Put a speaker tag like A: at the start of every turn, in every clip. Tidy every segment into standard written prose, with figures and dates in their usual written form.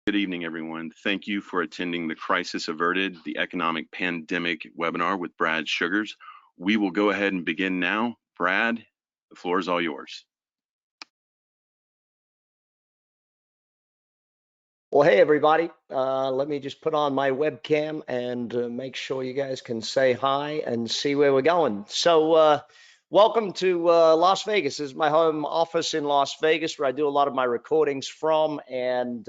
A: Good evening, everyone. Thank you for attending the Crisis Averted, the Economic Pandemic webinar with Brad Sugars. We will go ahead and begin now. Brad, the floor is all yours.
B: Well, hey, everybody. Let me just put on my webcam and make sure you guys can say hi and see where we're going. So welcome to Las Vegas. This is my home office in Las Vegas where I do a lot of my recordings from. And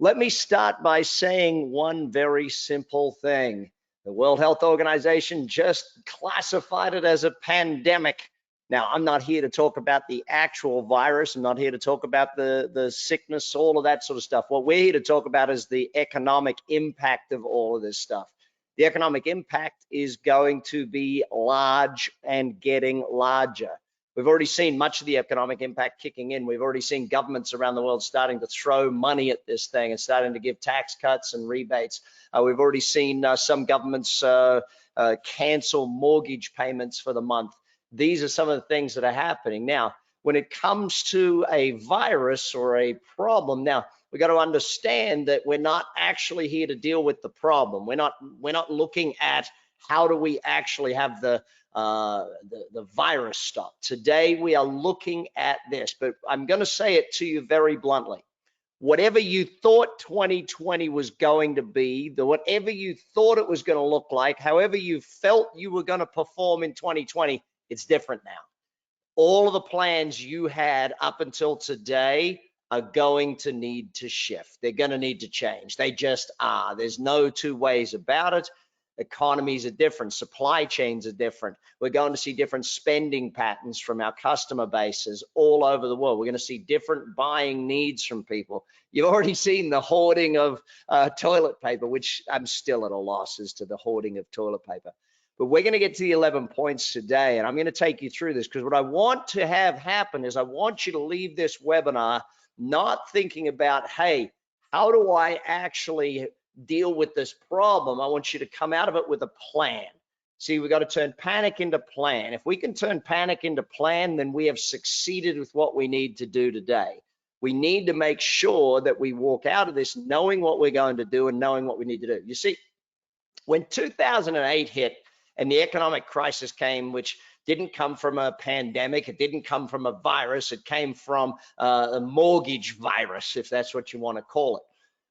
B: let me start by saying one very simple thing. The World Health Organization just classified it as a pandemic. Now, I'm not here to talk about the actual virus. I'm not here to talk about the sickness, all of that sort of stuff. What we're here to talk about is the economic impact of all of this stuff. The economic impact is going to be large and getting larger. We've already seen much of the economic impact kicking in. We've already seen governments around the world starting to throw money at this thing and starting to give tax cuts and rebates. We've already seen some governments cancel mortgage payments for the month. These are some of the things that are happening. Now, when it comes to a virus or a problem, now we got to understand that we're not actually here to deal with the problem. We're not looking at how do we actually have the virus stop. Today we are looking at this, but I'm going to say it to you very bluntly. Whatever you thought 2020 was going to be, whatever you thought it was going to look like, however you felt you were going to perform in 2020, it's different now. All of the plans you had up until today are going to need to shift. They're going to need to change. They just are. There's no two ways about it. Economies are different. Supply chains are different. We're going to see different spending patterns from our customer bases all over the world. We're going to see different buying needs from people. You've already seen the hoarding of toilet paper, which I'm still at a loss as to the hoarding of toilet paper. But we're going to get to the 11 points today, and I'm going to take you through this because what I want to have happen is I want you to leave this webinar not thinking about, hey, how do I actually deal with this problem? I want you to come out of it with a plan. See, we've got to turn panic into plan. If we can turn panic into plan, then we have succeeded with what we need to do today. We need to make sure that we walk out of this knowing what we're going to do and knowing what we need to do. You see, when 2008 hit, and the economic crisis came, which didn't come from a pandemic, it didn't come from a virus, it came from a mortgage virus, if that's what you want to call it.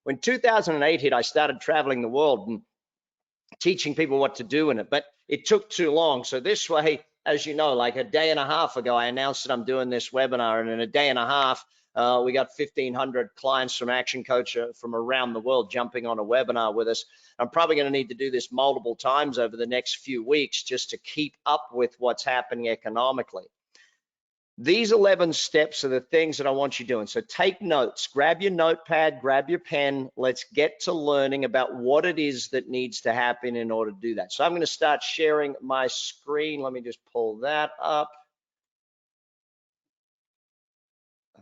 B: When 2008 hit, I started traveling the world and teaching people what to do in it, but it took too long. So this way, as you know, like a day and a half ago, I announced that I'm doing this webinar, and in a day and a half, we got 1,500 clients from ActionCOACH from around the world jumping on a webinar with us. I'm probably going to need to do this multiple times over the next few weeks just to keep up with what's happening economically. These 11 steps are the things that I want you doing. So take notes, grab your notepad, grab your pen. Let's get to learning about what it is that needs to happen in order to do that. So I'm going to start sharing my screen. Let me just pull that up.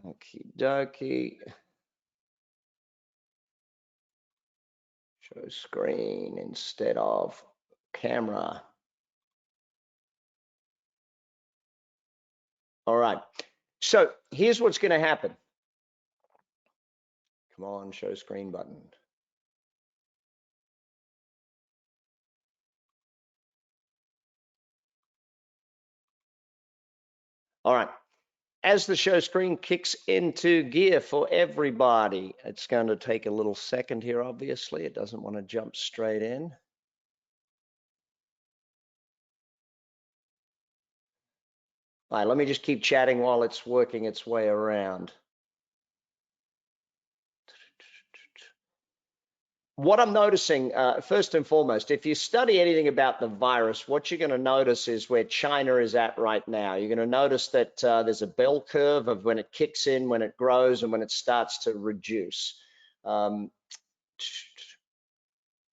B: Okie dokie. Show screen instead of camera. All right. So here's what's going to happen. Come on, show screen button. All right. As the show screen kicks into gear for everybody, it's going to take a little second here, obviously. It doesn't want to jump straight in. All right, let me just keep chatting while it's working its way around. What I'm noticing, first and foremost, if you study anything about the virus, what you're going to notice is where China is at right now. You're going to notice that there's a bell curve of when it kicks in, when it grows, and when it starts to reduce.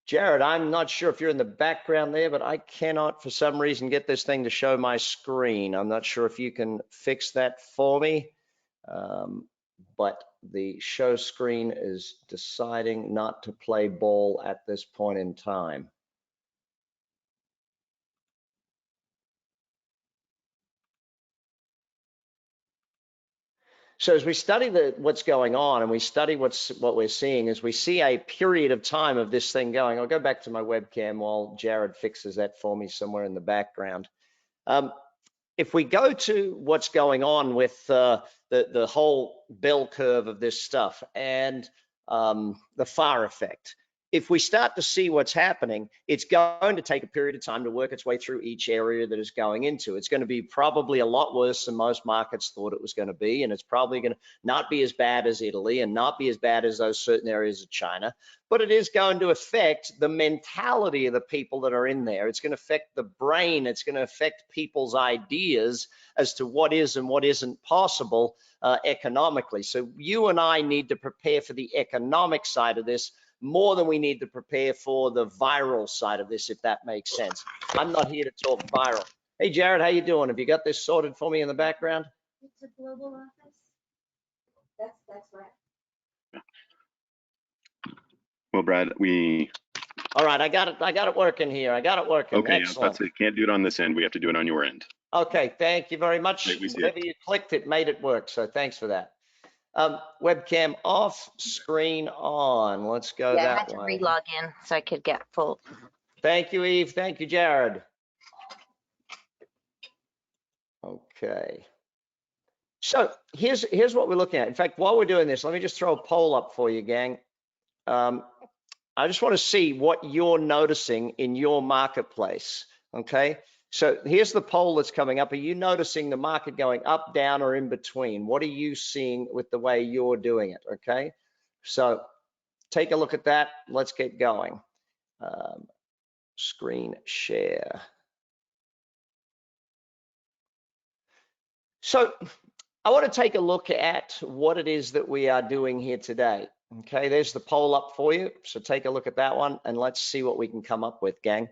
B: Jared, I'm not sure if you're in the background there, but I cannot, for some reason, get this thing to show my screen. I'm not sure if you can fix that for me, but the show screen is deciding not to play ball at this point in time. So as we study what's going on and we study what we're seeing, is we see a period of time of this thing going. I'll go back to my webcam while Jared fixes that for me somewhere in the background. If we go to what's going on with the whole bell curve of this stuff and the FAR effect, if we start to see what's happening, it's going to take a period of time to work its way through each area that is going into. It's going to be probably a lot worse than most markets thought it was going to be, and it's probably going to not be as bad as Italy and not be as bad as those certain areas of China, but it is going to affect the mentality of the people that are in there. It's going to affect the brain. It's going to affect people's ideas as to what is and what isn't possible economically. So you and I need to prepare for the economic side of this more than we need to prepare for the viral side of this, if that makes sense. I'm not here to talk viral. Hey, Jared, how you doing? Have you got this sorted for me in the background?
C: It's a global office. That's right.
A: Well, Brad,
B: All right, I got it working here. I got it working.
A: Okay,
B: Excellent.
A: I can't do it on this end. We have to do it on your end.
B: Okay, thank you very much.
A: Right, we see
B: Whatever you clicked, it made it work. So thanks for that. Webcam off, screen on. Let's go
C: Yeah, I
B: that
C: had to
B: way.
C: re-log in so I could get full.
B: Thank you, Eve. Thank you, Jared. Okay. So here's what we're looking at. In fact, while we're doing this, let me just throw a poll up for you, gang. I just want to see what you're noticing in your marketplace. Okay. So here's the poll that's coming up. Are you noticing the market going up, down, or in between? What are you seeing with the way you're doing it? Okay. So take a look at that. Let's get going. Screen share. So I want to take a look at what it is that we are doing here today. Okay, there's the poll up for you. So take a look at that one and let's see what we can come up with, gang.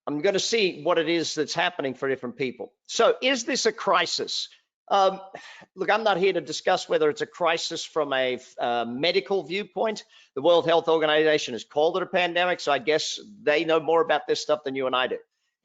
B: I'm going to see what it is that's happening for different people. So is this a crisis? Look, I'm not here to discuss whether it's a crisis from a medical viewpoint. The World Health Organization has called it a pandemic, so I guess they know more about this stuff than you and I do.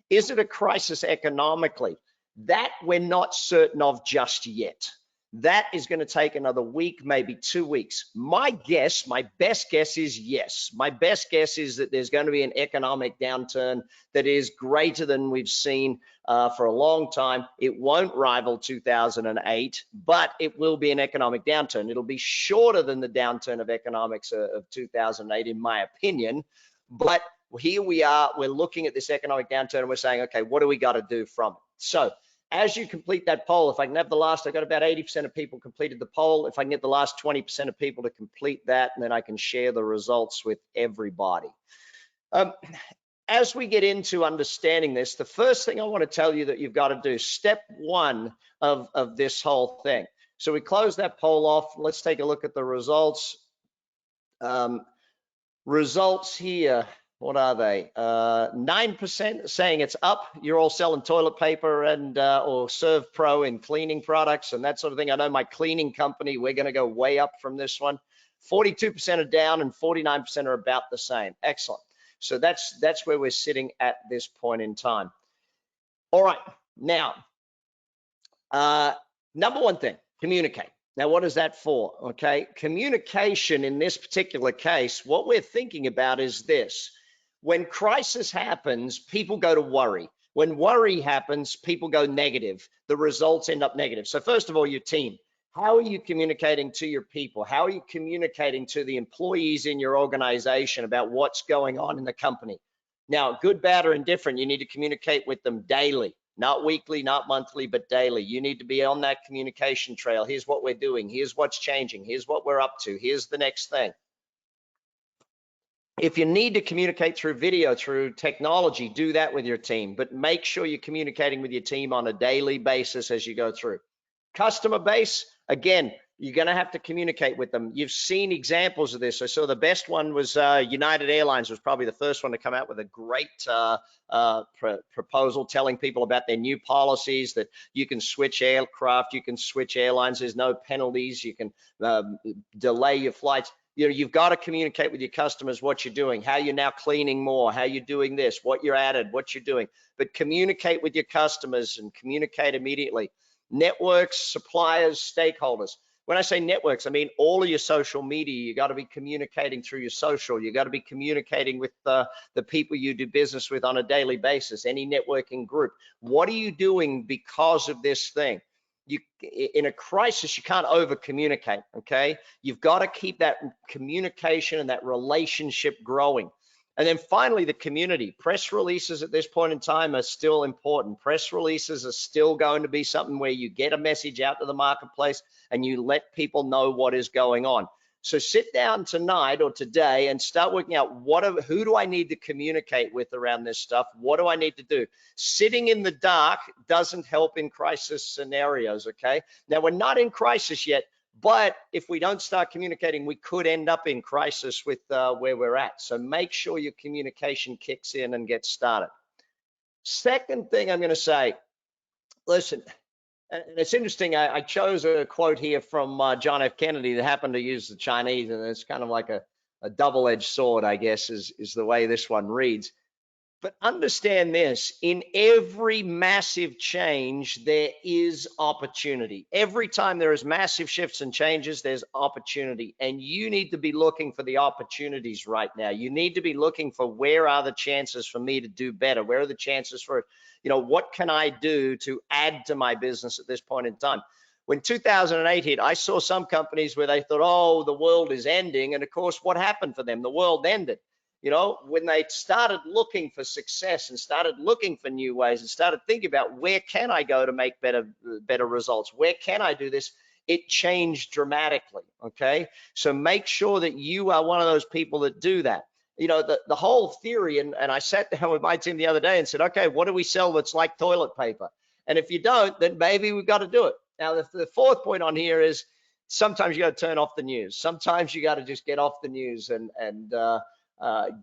B: Is it a crisis economically? That we're not certain of just yet. That is going to take another week, maybe 2 weeks. My guess, my best guess is yes. My best guess is that there's going to be an economic downturn that is greater than we've seen for a long time. It won't rival 2008, but it will be an economic downturn. It'll be shorter than the downturn of economics of 2008, in my opinion. But here we are, we're looking at this economic downturn and we're saying, okay, what do we got to do from it? So as you complete that poll, if I can have the last, I got about 80% of people completed the poll. If I can get the last 20% of people to complete that, and then I can share the results with everybody. As we get into understanding this, the first thing I want to tell you that you've got to do, step one of this whole thing. So we close that poll off. Let's take a look at the results. Results here. What are they? 9% saying it's up. You're all selling toilet paper and or Serve Pro in cleaning products and that sort of thing. I know my cleaning company, we're going to go way up from this one. 42% are down and 49% are about the same. Excellent. So that's where we're sitting at this point in time. All right. Now, number one thing, communicate. Now, what is that for? Okay. Communication in this particular case, what we're thinking about is this. When crisis happens, people go to worry. When worry happens, people go negative. The results end up negative. So first of all, your team. How are you communicating to your people? How are you communicating to the employees in your organization about what's going on in the company? Now, good, bad, or indifferent, you need to communicate with them daily, not weekly, not monthly, but daily. You need to be on that communication trail. Here's what we're doing. Here's what's changing. Here's what we're up to. Here's the next thing. If you need to communicate through video, through technology, do that with your team, but make sure you're communicating with your team on a daily basis as you go through. Customer base, again, you're going to have to communicate with them. You've seen examples of this. I saw the best one was United Airlines was probably the first one to come out with a great proposal telling people about their new policies that you can switch aircraft, you can switch airlines, there's no penalties, you can delay your flights. You know, you've got to communicate with your customers what you're doing, how you're now cleaning more, how you're doing this, what you're added, what you're doing, but communicate with your customers and communicate immediately. networks, suppliers, stakeholders. When I say networks, I mean all of your social media. You got to be communicating through your social. You got to be communicating with the people you do business with on a daily basis, any networking group. What are you doing because of this thing? In a crisis, you can't over communicate, okay? You've got to keep that communication and that relationship growing. And then finally, the community. Press releases at this point in time are still important. Press releases are still going to be something where you get a message out to the marketplace and you let people know what is going on. So sit down tonight or today and start working out who do I need to communicate with around this stuff? What do I need to do? Sitting in the dark doesn't help in crisis scenarios, okay? Now, we're not in crisis yet, but if we don't start communicating, we could end up in crisis with where we're at. So make sure your communication kicks in and gets started. Second thing I'm going to say, listen, and it's interesting, I chose a quote here from John F. Kennedy that happened to use the Chinese, and it's kind of like a double-edged sword, I guess, is the way this one reads. But understand this, in every massive change, there is opportunity. Every time there is massive shifts and changes, there's opportunity. And you need to be looking for the opportunities right now. You need to be looking for where are the chances for me to do better? Where are the chances for, what can I do to add to my business at this point in time? When 2008 hit, I saw some companies where they thought, oh, the world is ending. And of course, what happened for them? The world ended. When they started looking for success and started looking for new ways and started thinking about where can I go to make better results? Where can I do this? It changed dramatically, okay? So make sure that you are one of those people that do that. The whole theory, and I sat down with my team the other day and said, okay, what do we sell that's like toilet paper? And if you don't, then maybe we've got to do it. Now, the fourth point on here is sometimes you got to turn off the news. Sometimes you got to just get off the news and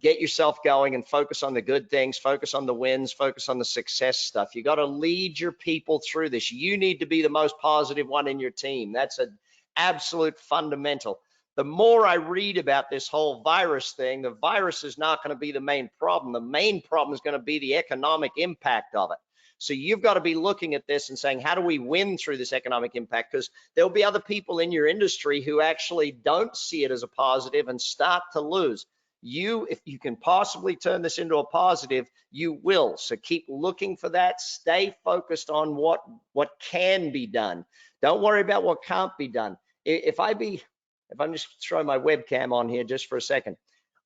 B: get yourself going and focus on the good things, focus on the wins, focus on the success stuff. You got to lead your people through this. You need to be the most positive one in your team. That's an absolute fundamental. The more I read about this whole virus thing, the virus is not going to be the main problem. The main problem is going to be the economic impact of it. So you've got to be looking at this and saying, how do we win through this economic impact? Because there'll be other people in your industry who actually don't see it as a positive and start to lose. If you can possibly turn this into a positive, you will. So keep looking for that. Stay focused on what can be done. Don't worry about what can't be done. If I'm just throwing my webcam on here just for a second,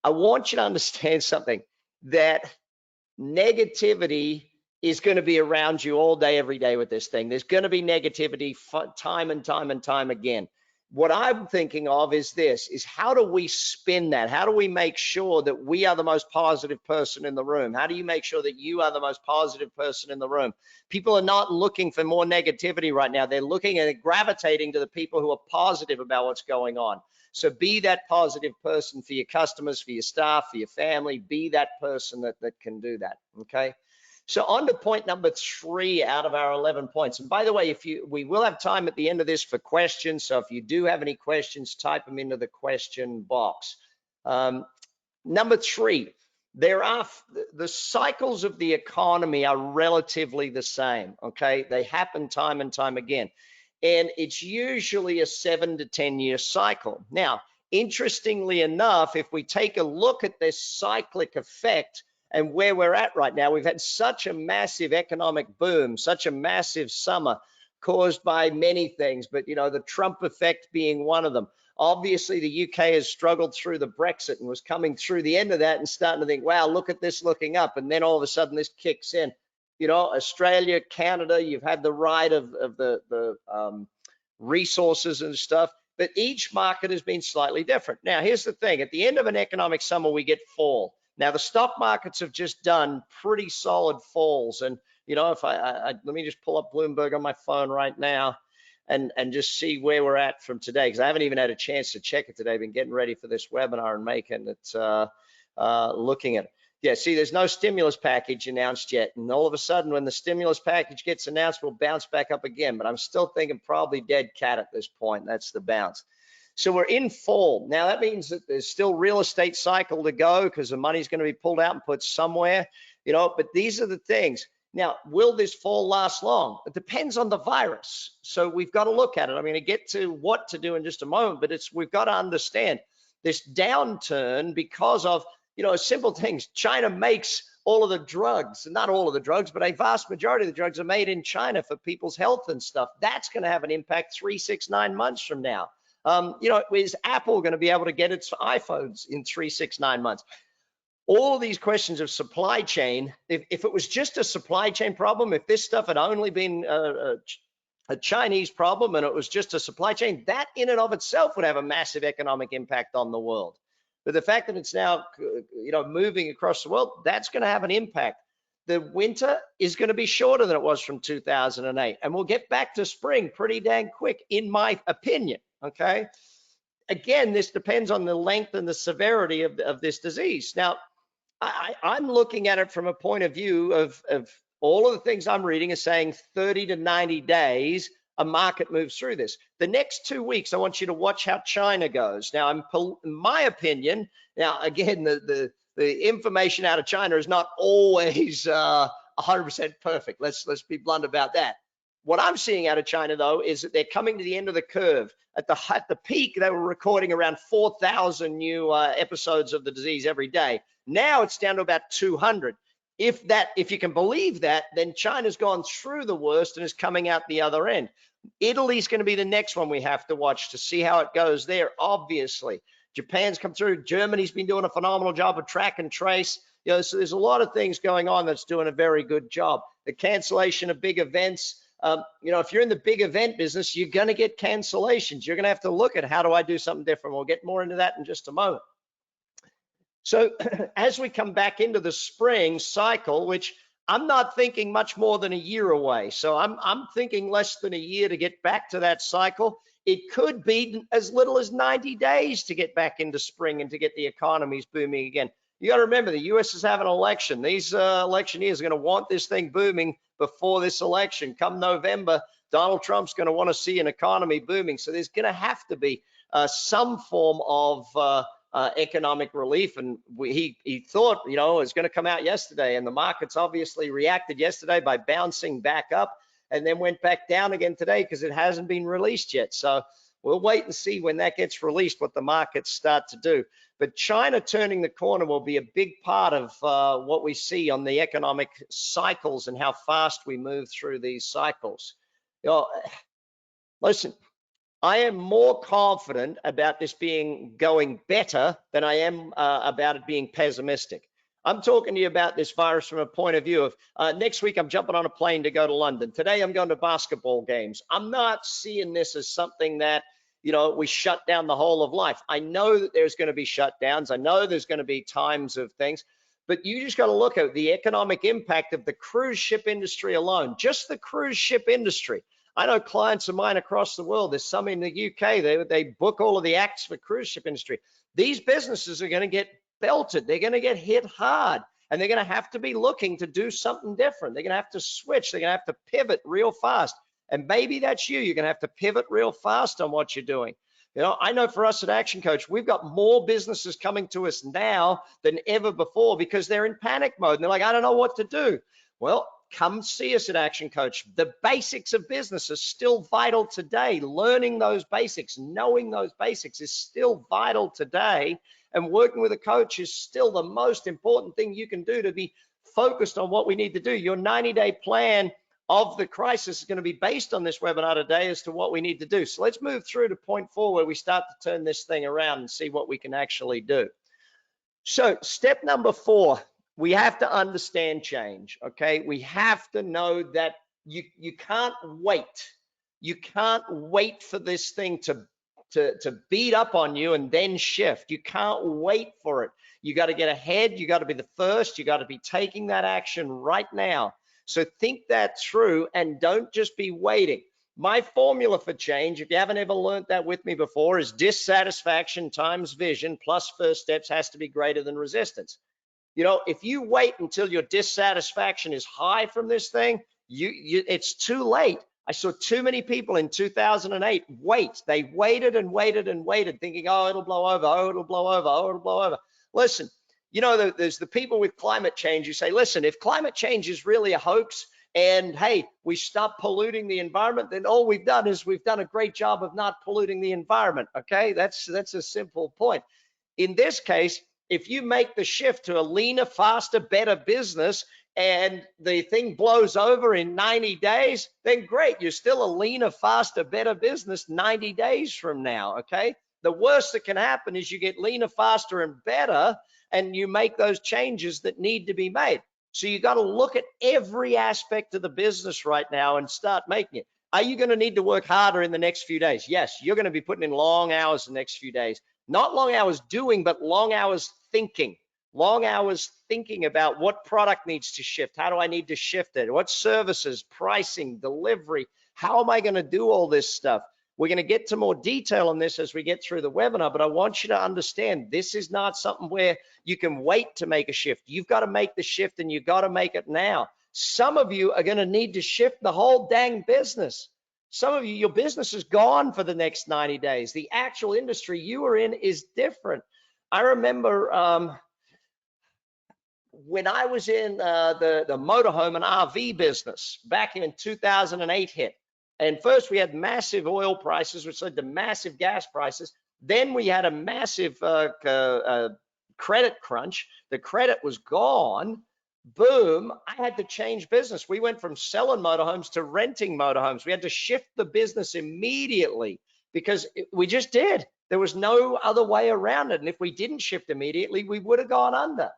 B: I want you to understand something, that negativity is going to be around you all day, every day with this thing. There's going to be negativity time and time and time again. What I'm thinking of is this, is how do we spin that? How do we make sure that we are the most positive person in the room? How do you make sure that you are the most positive person in the room? People are not looking for more negativity right now. They're looking and gravitating to the people who are positive about what's going on. So be that positive person for your customers, for your staff, for your family. Be that person that can do that, okay? So on to point number 3 out of our 11 points. And by the way, we will have time at the end of this for questions. So if you do have any questions, type them into the question box. Number 3, the cycles of the economy are relatively the same, okay? They happen time and time again. And it's usually a 7 to 10 year cycle. Now, interestingly enough, if we take a look at this cyclic effect, and where we're at right now, we've had such a massive economic boom, such a massive summer caused by many things, but the Trump effect being one of them. Obviously, the UK has struggled through the Brexit and was coming through the end of that and starting to think, wow, look at this looking up. And then all of a sudden this kicks in. Australia, Canada, you've had the ride of the resources and stuff, but each market has been slightly different. Now, here's the thing. At the end of an economic summer, we get fall. Now, the stock markets have just done pretty solid falls. And, if let me just pull up Bloomberg on my phone right now and just see where we're at from today, because I haven't even had a chance to check it today. I've been getting ready for this webinar and making it, looking at it. Yeah, see, there's no stimulus package announced yet. And all of a sudden, when the stimulus package gets announced, we'll bounce back up again. But I'm still thinking probably dead cat at this point. That's the bounce. So we're in fall. Now that means that there's still real estate cycle to go because the money's going to be pulled out and put somewhere, but these are the things. Now, will this fall last long? It depends on the virus. So we've got to look at it. I'm going to get to what to do in just a moment, but we've got to understand this downturn because of, simple things. China makes all of the drugs, not all of the drugs, but a vast majority of the drugs are made in China for people's health and stuff. That's going to have an impact 3, 6, 9 months from now. Is Apple going to be able to get its iPhones in 3, 6, 9 months? All of these questions of supply chain, if it was just a supply chain problem, if this stuff had only been a Chinese problem and it was just a supply chain, that in and of itself would have a massive economic impact on the world. But the fact that it's now, moving across the world, that's going to have an impact. The winter is going to be shorter than it was from 2008, and we'll get back to spring pretty dang quick, in my opinion. Okay. Again, this depends on the length and the severity of this disease. Now, I'm looking at it from a point of view of all of the things I'm reading are saying 30 to 90 days, a market moves through this. The next 2 weeks, I want you to watch how China goes. Now, in my opinion, now, again, the information out of China is not always 100% perfect. Let's be blunt about that. What I'm seeing out of China, though, is that they're coming to the end of the curve. At the peak, they were recording around 4,000 new episodes of the disease every day. Now it's down to about 200. If you can believe that, then China's gone through the worst and is coming out the other end. Italy's going to be the next one we have to watch to see how it goes there, obviously. Japan's come through. Germany's been doing a phenomenal job of track and trace. So there's a lot of things going on that's doing a very good job. The cancellation of big events. If you're in the big event business, you're going to get cancellations. You're going to have to look at, how do I do something different? We'll get more into that in just a moment. So as we come back into the spring cycle, which I'm not thinking much more than a year away. So I'm thinking less than a year to get back to that cycle. It could be as little as 90 days to get back into spring and to get the economies booming again. You got to remember, the U.S. is having an election. These election years are going to want this thing booming before this election. Come November, Donald Trump's going to want to see an economy booming. So there's going to have to be some form of economic relief. And he thought, it was going to come out yesterday, and the markets obviously reacted yesterday by bouncing back up and then went back down again today because it hasn't been released yet. So we'll wait and see when that gets released what the markets start to do. But China turning the corner will be a big part of what we see on the economic cycles and how fast we move through these cycles. Listen, I am more confident about this going better than I am about it being pessimistic. I'm talking to you about this virus from a point of view of next week I'm jumping on a plane to go to London. Today I'm going to basketball games. I'm not seeing this as something that, we shut down the whole of life. I know that there's going to be shutdowns. I know there's going to be times of things, but you just got to look at the economic impact of the cruise ship industry alone, just the cruise ship industry. I know clients of mine across the world, there's some in the UK, they book all of the acts for cruise ship industry. These businesses are going to get belted. They're going to get hit hard, and they're going to have to be looking to do something different. They're going to have to switch. They're going to have to pivot real fast. And maybe that's you. You're going to have to pivot real fast on what you're doing. I know for us at ActionCOACH, we've got more businesses coming to us now than ever before because they're in panic mode. And they're like, I don't know what to do. Well, come see us at ActionCOACH. The basics of business are still vital today. Learning those basics, knowing those basics is still vital today. And working with a coach is still the most important thing you can do to be focused on what we need to do. Your 90-day plan of the crisis is going to be based on this webinar today as to what we need to do. So let's move through to point 4 where we start to turn this thing around and see what we can actually do. So step number 4, we have to understand change, okay? We have to know that you can't wait. You can't wait for this thing to beat up on you and then shift. You can't wait for it. You got to get ahead. You got to be the first. You got to be taking that action right now. So think that through and don't just be waiting. My formula for change, if you haven't ever learned that with me before, is dissatisfaction times vision plus first steps has to be greater than resistance. If you wait until your dissatisfaction is high from this thing, it's too late. I saw too many people in 2008 wait. They waited and waited and waited, thinking, oh, it'll blow over, oh, it'll blow over, oh, it'll blow over. Listen, there's the people with climate change who say, listen, if climate change is really a hoax, and hey, we stop polluting the environment, then all we've done is we've done a great job of not polluting the environment. Okay, that's a simple point. In this case, if you make the shift to a leaner, faster, better business and the thing blows over in 90 days, then great. You're still a leaner, faster, better business 90 days from now, okay? The worst that can happen is you get leaner, faster, and better, and you make those changes that need to be made. So you got to look at every aspect of the business right now and start making it. Are you going to need to work harder in the next few days? Yes, you're going to be putting in long hours the next few days. Not long hours doing, but long hours thinking. Long hours thinking about what product needs to shift. How do I need to shift it? What services, pricing, delivery? How am I going to do all this stuff? We're going to get to more detail on this as we get through the webinar, but I want you to understand this is not something where you can wait to make a shift. You've got to make the shift, and you've got to make it now. Some of you are going to need to shift the whole dang business. Some of you, your business is gone for the next 90 days. The actual industry you are in is different. I remember when I was in the motorhome and RV business back in 2008 hit. And first we had massive oil prices, which led to massive gas prices. Then we had a massive credit crunch. The credit was gone. Boom, I had to change business. We went from selling motorhomes to renting motorhomes. We had to shift the business immediately because we just did. There was no other way around it. And if we didn't shift immediately, we would have gone under.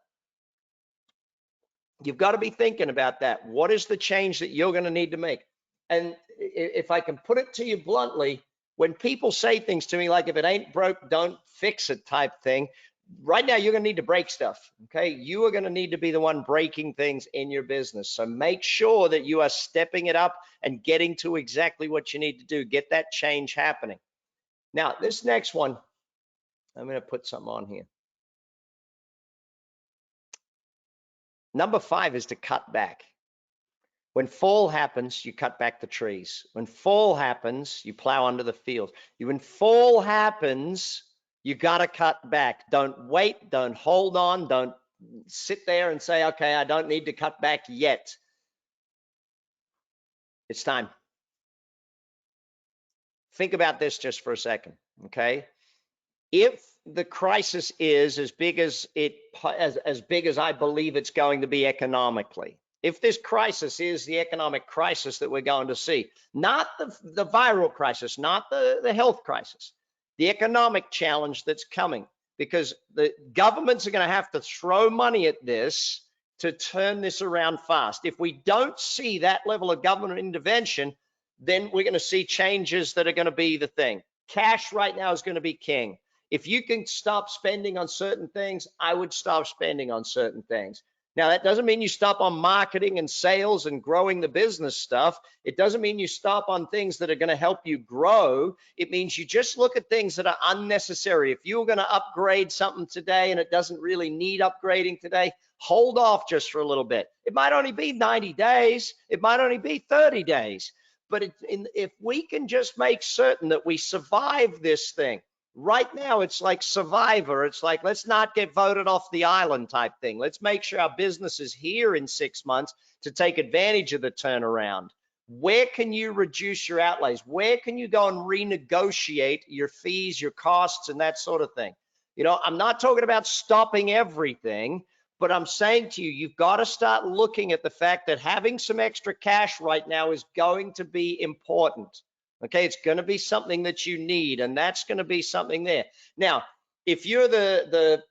B: You've got to be thinking about that. What is the change that you're going to need to make? And if I can put it to you bluntly, when people say things to me like, if it ain't broke, don't fix it type thing, right now you're going to need to break stuff, okay? You are going to need to be the one breaking things in your business. So make sure that you are stepping it up and getting to exactly what you need to do. Get that change happening. Now, this next one, I'm going to put something on here. Number 5 is to cut back. When fall happens, you cut back the trees. When fall happens, you plow under the field. When fall happens, you got to cut back. Don't wait, don't hold on, don't sit there and say, okay, I don't need to cut back yet. It's time. Think about this just for a second, okay? If the crisis is as big as I believe it's going to be economically, if this crisis is the economic crisis that we're going to see, not the viral crisis, not the health crisis, the economic challenge that's coming, because the governments are going to have to throw money at this to turn this around fast. If we don't see that level of government intervention, then we're going to see changes that are going to be the thing. Cash right now is going to be king. If you can stop spending on certain things, I would stop spending on certain things. Now, that doesn't mean you stop on marketing and sales and growing the business stuff. It doesn't mean you stop on things that are going to help you grow. It means you just look at things that are unnecessary. If you're going to upgrade something today and it doesn't really need upgrading today, hold off just for a little bit. It might only be 90 days. It might only be 30 days. But if we can just make certain that we survive this thing, right now, it's like Survivor. It's like, let's not get voted off the island type thing. Let's make sure our business is here in 6 months to take advantage of the turnaround. Where can you reduce your outlays? Where can you go and renegotiate your fees, your costs, and that sort of thing? You know, I'm not talking about stopping everything, but I'm saying to you, you've got to start looking at the fact that having some extra cash right now is going to be important. Okay, it's going to be something that you need, and that's going to be something there. Now, if you're the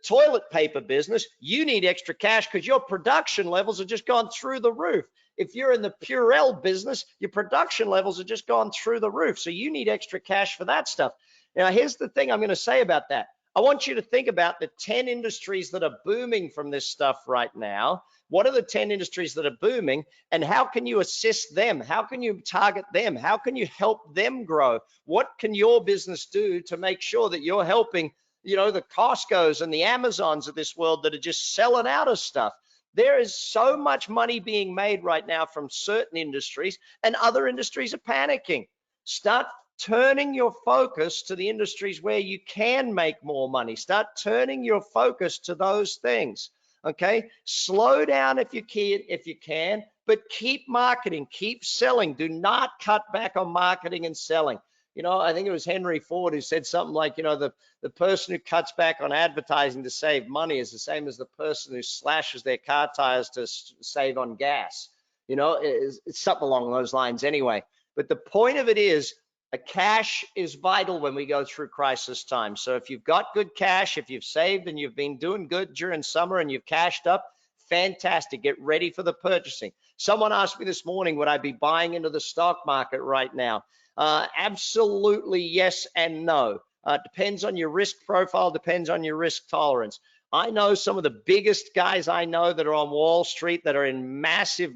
B: toilet paper business, you need extra cash because your production levels have just gone through the roof. If you're in the Purell business, your production levels have just gone through the roof. So you need extra cash for that stuff. Now, here's the thing I'm going to say about that. I want you to think about the 10 industries that are booming from this stuff right now. What are the 10 industries that are booming, and how can you assist them? How can you target them? How can you help them grow? What can your business do to make sure that you're helping, you know, the Costco's and the Amazons of this world that are just selling out of stuff? There is so much money being made right now from certain industries, and other industries are panicking. Start turning your focus to the industries where you can make more money. Start turning your focus to those things. Okay, slow down if you can, but keep marketing, keep selling. Do not cut back on marketing and selling. You know, I think it was Henry Ford who said something like, you know, the person who cuts back on advertising to save money is the same as the person who slashes their car tires to save on gas. You know, it's something along those lines anyway. But the point of it is, a cash is vital when we go through crisis time. So if you've got good cash, if you've saved and you've been doing good during summer and you've cashed up, fantastic. Get ready for the purchasing. Someone asked me this morning, would I be buying into the stock market right now? Absolutely yes and no. Depends on your risk profile, depends on your risk tolerance. I know some of the biggest guys I know that are on Wall Street that are in massive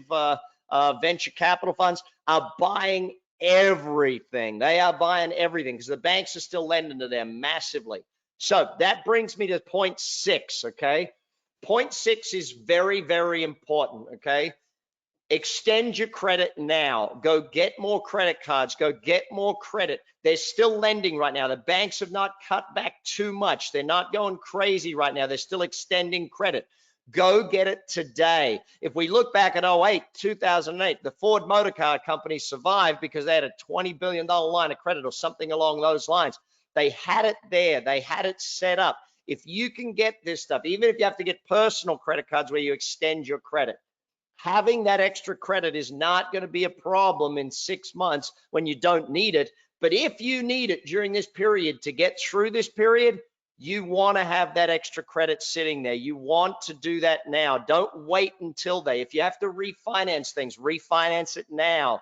B: venture capital funds are buying everything. They are buying everything because the banks are still lending to them massively. So that brings me to point 6, okay? Point 6 is very, very important, okay? Extend your credit now. Go get more credit cards. Go get more credit. They're still lending right now. The banks have not cut back too much. They're not going crazy right now. They're still extending credit. Go get it today. If we look back at 08, 2008, the Ford Motor Car Company survived because they had a $20 billion line of credit or something along those lines. They had it there. They had it set up. If you can get this stuff, even if you have to get personal credit cards where you extend your credit, having that extra credit is not going to be a problem in 6 months when you don't need it. But if you need it during this period to get through this period, you want to have that extra credit sitting there. You want to do that now. Don't wait until if you have to refinance things, refinance it now.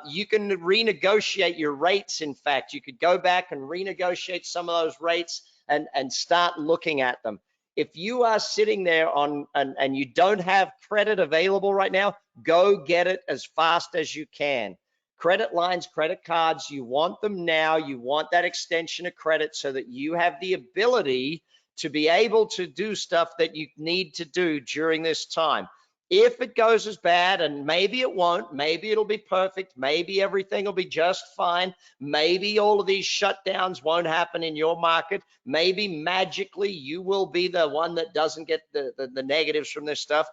B: You can renegotiate your rates. In fact, you could go back and renegotiate some of those rates and start looking at them. If you are sitting there and you don't have credit available right now, go get it as fast as you can. Credit lines, credit cards, you want them now. You want that extension of credit so that you have the ability to be able to do stuff that you need to do during this time. If it goes as bad, and maybe it won't, maybe it'll be perfect, maybe everything will be just fine, maybe all of these shutdowns won't happen in your market, maybe magically you will be the one that doesn't get the negatives from this stuff.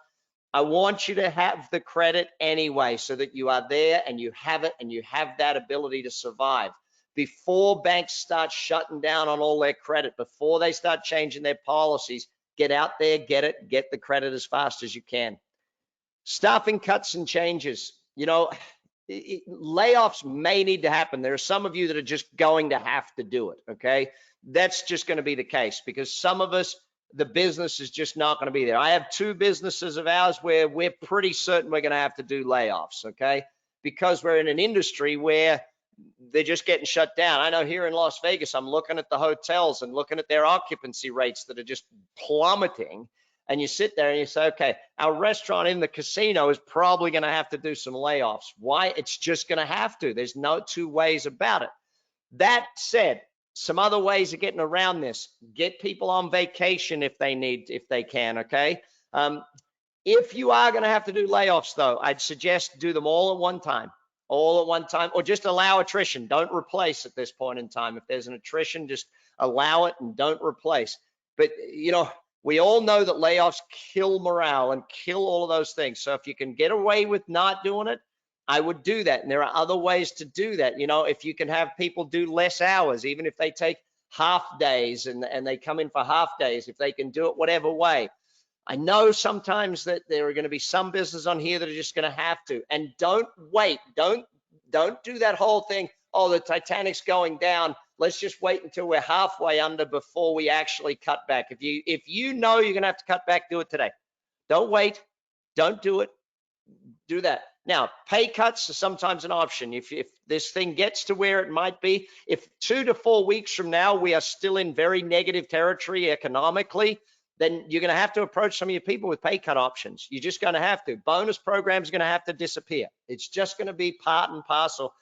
B: I want you to have the credit anyway so that you are there and you have it and you have that ability to survive. Before banks start shutting down on all their credit, before they start changing their policies, get out there, get it, get the credit as fast as you can. Staffing cuts and changes. You know, layoffs may need to happen. There are some of you that are just going to have to do it, okay? That's just going to be the case because some of us, the business is just not going to be there. I have 2 businesses of ours where we're pretty certain we're going to have to do layoffs, okay? Because we're in an industry where they're just getting shut down. I know here in Las Vegas, I'm looking at the hotels and looking at their occupancy rates that are just plummeting. And you sit there and you say, okay, our restaurant in the casino is probably going to have to do some layoffs. Why? It's just going to have to. There's no 2 ways about it. That said, some other ways of getting around this: get people on vacation if they can, okay? If you are going to have to do layoffs, though, I'd suggest do them all at one time, or just allow attrition. Don't replace at this point in time. If there's an attrition, just allow it and don't replace. But, you know, we all know that layoffs kill morale and kill all of those things. So if you can get away with not doing it, I would do that. And there are other ways to do that. You know, if you can have people do less hours, even if they take half days and they come in for half days, if they can do it whatever way. I know sometimes that there are going to be some businesses on here that are just going to have to. And don't wait. Don't do that whole thing. Oh, the Titanic's going down. Let's just wait until we're halfway under before we actually cut back. If you know you're going to have to cut back, do it today. Don't wait. Don't do it. Do that. Now, pay cuts are sometimes an option. If this thing gets to where it might be, if 2 to 4 weeks from now we are still in very negative territory economically, then you're going to have to approach some of your people with pay cut options. You're just going to have to. Bonus programs are going to have to disappear. It's just going to be part and parcel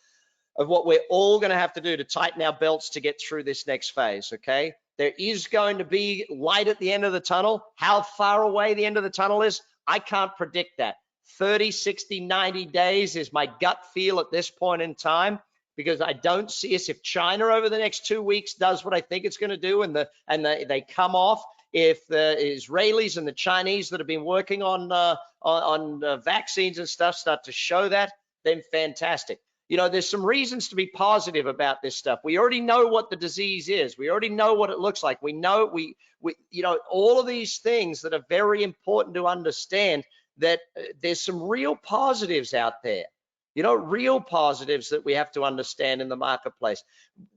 B: of what we're all going to have to do to tighten our belts to get through this next phase, okay? There is going to be light at the end of the tunnel. How far away the end of the tunnel is, I can't predict that. 30, 60, 90 days is my gut feel at this point in time, because I don't see us, if China over the next 2 weeks does what I think it's going to do, and they come off, if the Israelis and the Chinese that have been working on vaccines and stuff start to show that, then fantastic. You know, there's some reasons to be positive about this stuff. We already know what the disease is. We already know what it looks like. We know you know, all of these things that are very important to understand, that there's some real positives out there. You know, real positives that we have to understand in the marketplace.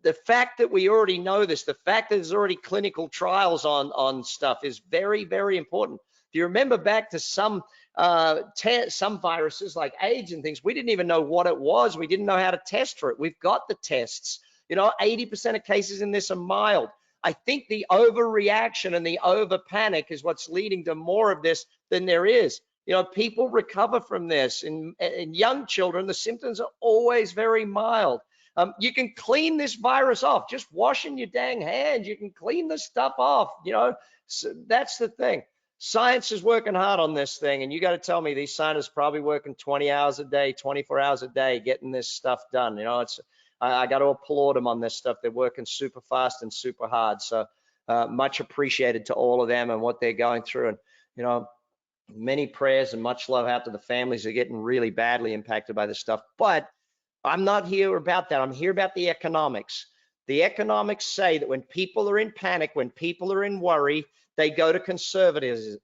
B: The fact that we already know this, the fact that there's already clinical trials on stuff is very, very important. If you remember back to some viruses like AIDS and things, we didn't even know what it was. We didn't know how to test for it. We've got the tests. You know, 80% of cases in this are mild. I think the overreaction and the over panic is what's leading to more of this than there is. You know, people recover from this. In young children, the symptoms are always very mild. You can clean this virus off. Just washing your dang hands, you can clean this stuff off. You know, so that's the thing. Science is working hard on this thing, and you got to tell me these scientists probably working 20 hours a day, 24 hours a day, getting this stuff done. You know, I got to applaud them on this stuff. They're working super fast and super hard. So much appreciated to all of them and what they're going through. And, you know, many prayers and much love out to the families that are getting really badly impacted by this stuff. But I'm not here about that. I'm here about the economics. The economics say that when people are in panic, when people are in worry, they go to conservatism.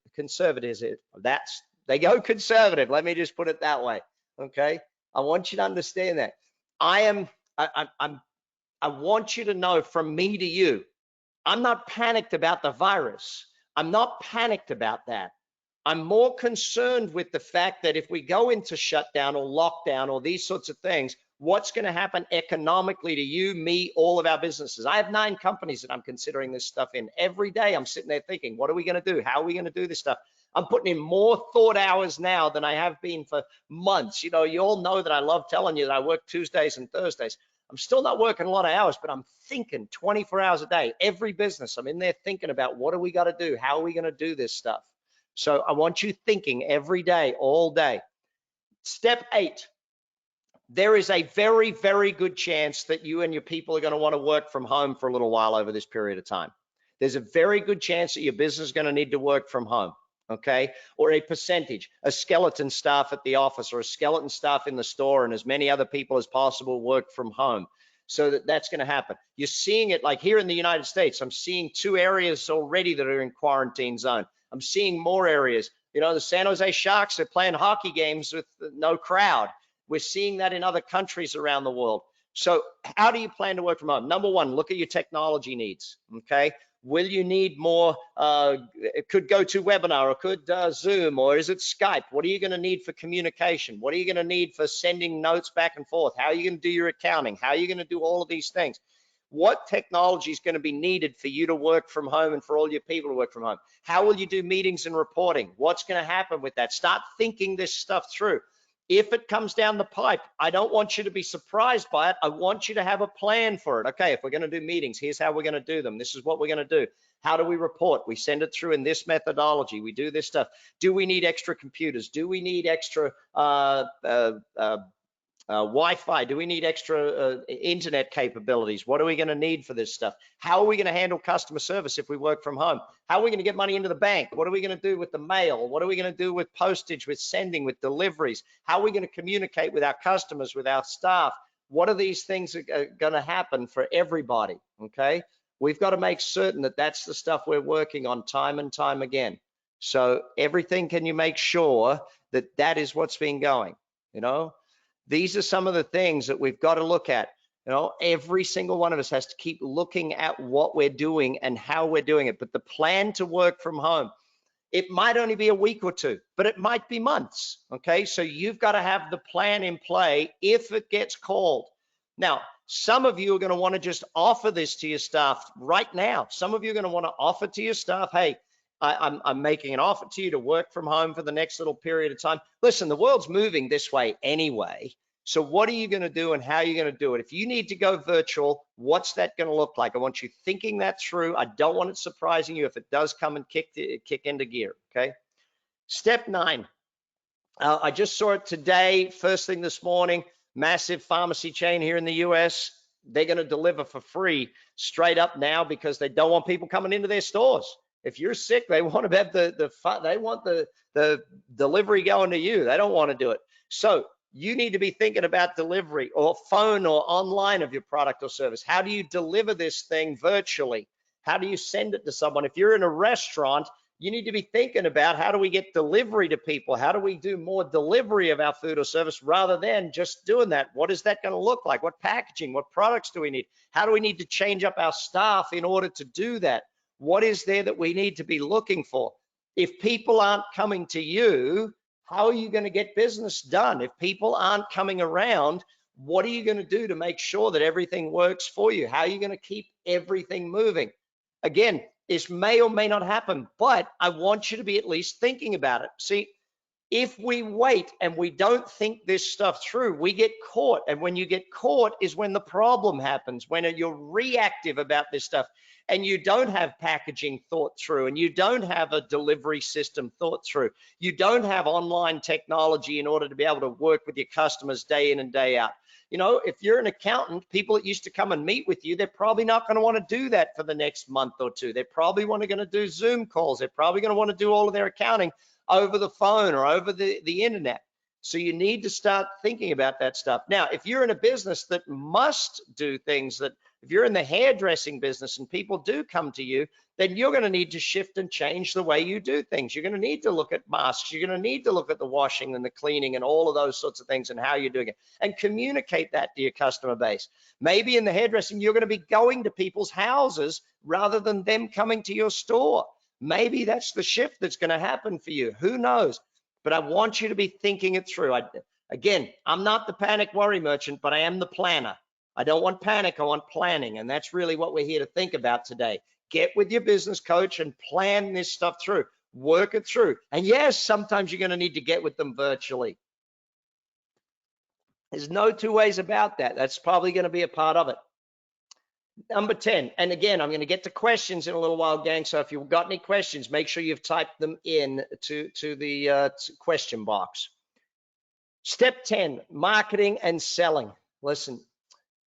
B: They go conservative. Let me just put it that way. Okay. I want you to understand that. I want you to know, from me to you, I'm not panicked about the virus. I'm not panicked about that. I'm more concerned with the fact that if we go into shutdown or lockdown or these sorts of things, what's going to happen economically to you, me, all of our businesses. I have 9 companies that I'm considering this stuff in. Every day I'm sitting there thinking, what are we going to do? How are we going to do this stuff? I'm putting in more thought hours now than I have been for months. You know, you all know that I love telling you that I work Tuesdays and Thursdays. I'm still not working a lot of hours, but I'm thinking 24 hours a day. Every business, I'm in there thinking about what do we got to do? How are we going to do this stuff? So I want you thinking every day, all day. Step 8. There is a very, very good chance that you and your people are going to want to work from home for a little while over this period of time. There's a very good chance that your business is going to need to work from home, okay? Or a percentage, a skeleton staff at the office or a skeleton staff in the store, and as many other people as possible work from home. So that's going to happen. You're seeing it like here in the United States. I'm seeing 2 areas already that are in quarantine zone. I'm seeing more areas. You know, the San Jose Sharks are playing hockey games with no crowd. We're seeing that in other countries around the world. So how do you plan to work from home? Number 1, look at your technology needs, okay? Will you need more, it could go to webinar or could Zoom, or is it Skype? What are you going to need for communication? What are you going to need for sending notes back and forth? How are you going to do your accounting? How are you going to do all of these things? What technology is going to be needed for you to work from home and for all your people to work from home? How will you do meetings and reporting? What's going to happen with that? Start thinking this stuff through. If it comes down the pipe, I don't want you to be surprised by it. I want you to have a plan for it. Okay, if we're going to do meetings, here's how we're going to do them. This is what we're going to do. How do we report? We send it through in this methodology. We do this stuff. Do we need extra computers? Do we need extra Wi-Fi? Do we need extra internet capabilities? What are we going to need for this stuff? How are we going to handle customer service if we work from home? How are we going to get money into the bank? What are we going to do with the mail? What are we going to do with postage, with sending, with deliveries? How are we going to communicate with our customers, with our staff? What are these things that are going to happen for everybody? Okay, we've got to make certain that that's the stuff we're working on time and time again. So everything, can you make sure that that is what's been going? You know, these are some of the things that we've got to look at. You know, every single one of us has to keep looking at what we're doing and how we're doing it. But the plan to work from home, it might only be a week or 2, but it might be months. Okay, so you've got to have the plan in play if it gets called. Now, some of you are going to want to just offer this to your staff right now. Some of you are going to want to offer to your staff, hey, I'm making an offer to you to work from home for the next little period of time. Listen, the world's moving this way anyway. So what are you going to do and how are you going to do it? If you need to go virtual, what's that going to look like? I want you thinking that through. I don't want it surprising you if it does come and kick into gear, okay? Step 9. I just saw it today, first thing this morning. massive pharmacy chain here in the US, they're going to deliver for free straight up now because they don't want people coming into their stores. If you're sick, they want to have they want the delivery going to you. They don't want to do it. So you need to be thinking about delivery or phone or online of your product or service. How do you deliver this thing virtually? How do you send it to someone? If you're in a restaurant, you need to be thinking about how do we get delivery to people? How do we do more delivery of our food or service rather than just doing that? What is that going to look like? What packaging? What products do we need? How do we need to change up our staff in order to do that? What is there that we need to be looking for? If people aren't coming to you, how are you going to get business done? If people aren't coming around, what are you going to do to make sure that everything works for you? How are you going to keep everything moving? Again, this may or may not happen, but I want you to be at least thinking about it. See, if we wait and we don't think this stuff through, we get caught. And when you get caught is when the problem happens, when you're reactive about this stuff and you don't have packaging thought through and you don't have a delivery system thought through. You don't have online technology in order to be able to work with your customers day in and day out. You know, if you're an accountant, people that used to come and meet with you, they're probably not going to want to do that for the next month or two. They're probably going to do Zoom calls. They're probably going to want to do all of their accounting over the phone or over the internet. So you need to start thinking about that stuff. Now, if you're in a business that must do things that, if you're in the hairdressing business and people do come to you, then you're going to need to shift and change the way you do things. You're going to need to look at masks. You're going to need to look at the washing and the cleaning and all of those sorts of things and how you're doing it and communicate that to your customer base. Maybe in the hairdressing, you're going to be going to people's houses rather than them coming to your store. Maybe that's the shift that's going to happen for you. Who knows? But I want you to be thinking it through. Again, I'm not the panic worry merchant, but I am the planner. I don't want panic, I want planning. And that's really what we're here to think about today. Get with your business coach and plan this stuff through. Work it through. And yes, sometimes you're going to need to get with them virtually. There's no two ways about that. That's probably going to be a part of it. Number 10, and again, I'm going to get to questions in a little while, gang. So if you've got any questions, make sure you've typed them in to the question box. Step 10, marketing and selling. Listen,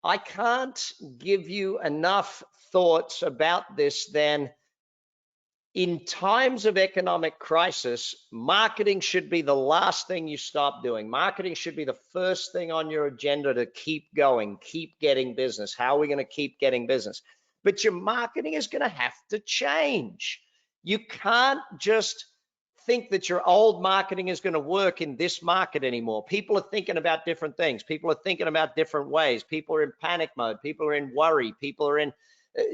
B: I can't give you enough thoughts about this than in times of economic crisis, marketing should be the last thing you stop doing. Marketing should be the first thing on your agenda to keep going, keep getting business. How are we going to keep getting business? But your marketing is going to have to change. You can't just think that your old marketing is going to work in this market anymore. People are thinking about different things. People are thinking about different ways. People are in panic mode. People are in worry. People are in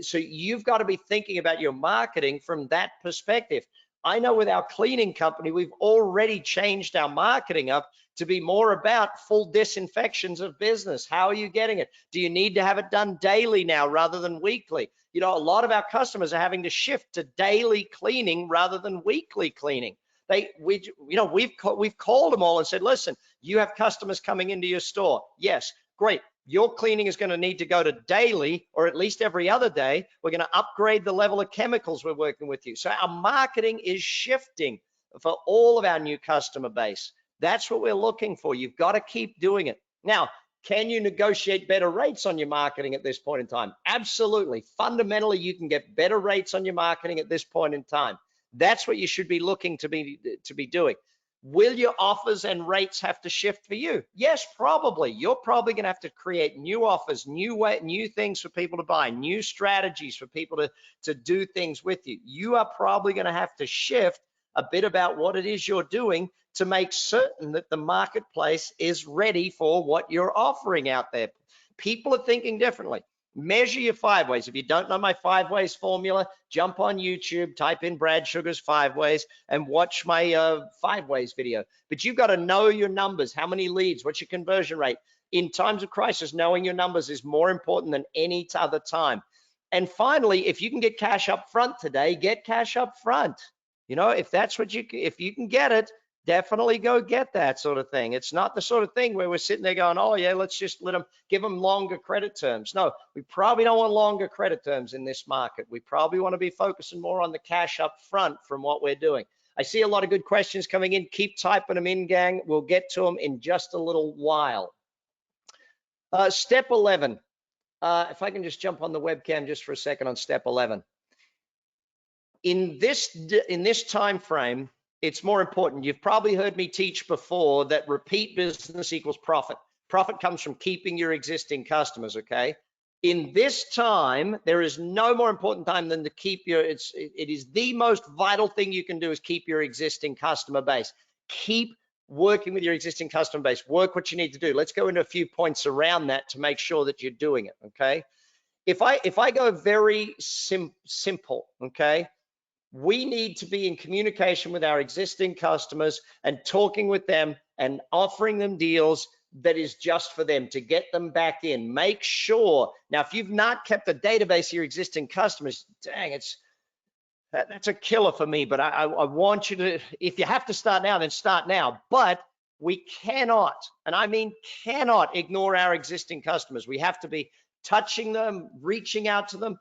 B: so you've got to be thinking about your marketing from that perspective. I know with our cleaning company, we've already changed our marketing up to be more about full disinfections of business. How are you getting it? Do you need to have it done daily now rather than weekly? You know, a lot of our customers are having to shift to daily cleaning rather than weekly cleaning. We've called them all and said, listen, you have customers coming into your store. Yes, great. Your cleaning is going to need to go to daily or at least every other day. We're going to upgrade the level of chemicals we're working with you. So our marketing is shifting for all of our new customer base. That's what we're looking for. You've got to keep doing it. Now, can you negotiate better rates on your marketing at this point in time? Absolutely. Fundamentally, you can get better rates on your marketing at this point in time. That's what you should be looking to be doing. Will your offers and rates have to shift for you? Yes, probably. You're probably going to have to create new offers, new things for people to buy, new strategies for people to do things with you. You are probably going to have to shift a bit about what it is you're doing to make certain that the marketplace is ready for what you're offering out there. People are thinking differently. Measure your 5 ways. If you don't know my 5 ways formula, jump on YouTube, type in Brad Sugar's 5 ways and watch my 5 ways video. But you've got to know your numbers. How many leads? What's your conversion rate? In times of crisis, knowing your numbers is more important than any other time. And finally, if you can get cash up front today, get cash up front. You know, if you can get it, definitely go get that sort of thing. It's not the sort of thing where we're sitting there going, oh yeah, let's just give them longer credit terms. No, we probably don't want longer credit terms in this market. We probably want to be focusing more on the cash up front from what we're doing. I see a lot of good questions coming in. Keep typing them in, gang. We'll get to them in just a little while. Step 11. If I can just jump on the webcam just for a second on step 11. In this time frame, it's more important. You've probably heard me teach before that repeat business equals profit. Profit comes from keeping your existing customers, okay? In this time, there is no more important time than to keep it is the most vital thing you can do is keep your existing customer base. Keep working with your existing customer base. Work what you need to do. Let's go into a few points around that to make sure that you're doing it, okay? If I go very simple, okay? We need to be in communication with our existing customers and talking with them and offering them deals that is just for them to get them back in. Make sure, now, if you've not kept a database of your existing customers, dang, that's a killer for me, but I want you to, if you have to start now, then start now. But we cannot, and I mean cannot, ignore our existing customers. We have to be touching them, reaching out to them,